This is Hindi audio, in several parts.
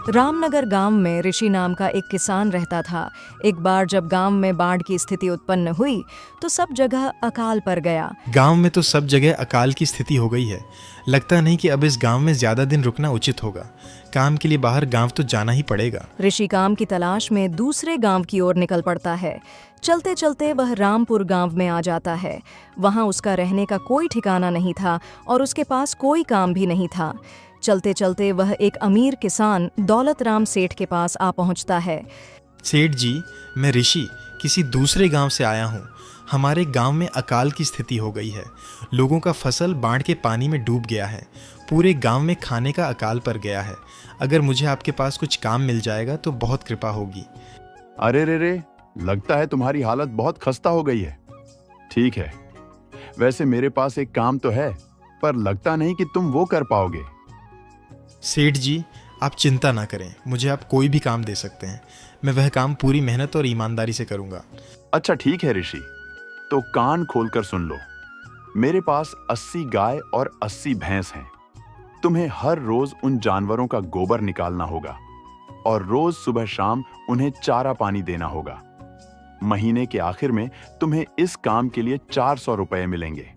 रामनगर गांव में ऋषि नाम का एक किसान रहता था। एक बार जब गांव में बाढ़ की स्थिति उत्पन्न हुई तो सब जगह अकाल पड़ गया। गांव में तो सब जगह अकाल की स्थिति हो गई है। लगता नहीं कि अब इस गांव में ज्यादा दिन रुकना उचित होगा। काम के लिए बाहर गांव तो जाना ही पड़ेगा। ऋषि काम की तलाश में दूसरे गांव की ओर निकल पड़ता है। चलते चलते वह रामपुर गांव में आ जाता है। वहां उसका रहने का कोई ठिकाना नहीं था और उसके पास कोई काम भी नहीं था। चलते चलते वह एक अमीर किसान दौलत राम सेठ के पास आ पहुंचता है। सेठ जी, मैं ऋषि किसी दूसरे गांव से आया हूं। हमारे गांव में अकाल की स्थिति हो गई है। लोगों का फसल बाढ़ के पानी में डूब गया है। पूरे गांव में खाने का अकाल पड़ गया है। अगर मुझे आपके पास कुछ काम मिल जाएगा तो बहुत कृपा होगी। अरे रे, लगता है तुम्हारी हालत बहुत खस्ता हो गई है। ठीक है, वैसे मेरे पास एक काम तो है, पर लगता नहीं कि तुम वो कर पाओगे। सेठ जी, आप चिंता ना करें, मुझे आप कोई भी काम दे सकते हैं। मैं वह काम पूरी मेहनत और ईमानदारी से करूंगा। अच्छा ठीक है ऋषि, तो कान खोलकर सुन लो। मेरे पास 80 गाय और 80 भैंस हैं। तुम्हें हर रोज उन जानवरों का गोबर निकालना होगा और रोज सुबह शाम उन्हें चारा पानी देना होगा। महीने के आखिर में तुम्हें इस काम के लिए 400 रुपए मिलेंगे।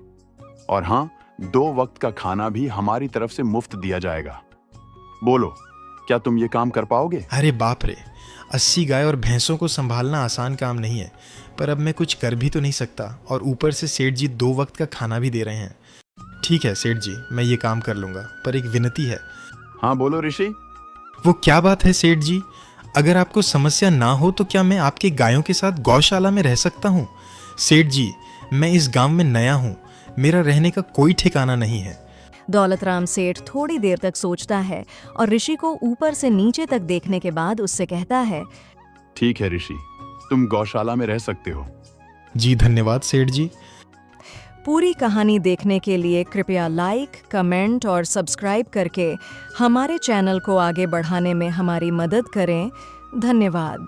और हाँ, 2 वक्त का खाना भी हमारी तरफ से मुफ्त दिया जाएगा। बोलो, क्या तुम ये काम कर पाओगे? अरे बाप रे, 80 गाय और भैंसों को संभालना आसान काम नहीं है। पर अब मैं कुछ कर भी तो नहीं सकता और ऊपर से सेठ जी 2 वक्त का खाना भी दे रहे हैं। ठीक है सेठ जी, मैं ये काम कर लूंगा, पर एक विनती है। हाँ बोलो ऋषि। वो क्या बात है सेठ जी? अगर आपको समस्या ना हो तो क्या मैं आपके गायों के साथ गौशाला में रह सकता हूँ? सेठ जी, मैं इस गांव में नया हूँ। मेरा रहने का कोई ठिकाना नहीं है। दौलत राम सेठ थोड़ी देर तक सोचता है और ऋषि को ऊपर से नीचे तक देखने के बाद उससे कहता है, ठीक है ऋषि, तुम गौशाला में रह सकते हो। जी धन्यवाद सेठ जी। पूरी कहानी देखने के लिए कृपया लाइक, कमेंट और सब्सक्राइब करके हमारे चैनल को आगे बढ़ाने में हमारी मदद करें। धन्यवाद।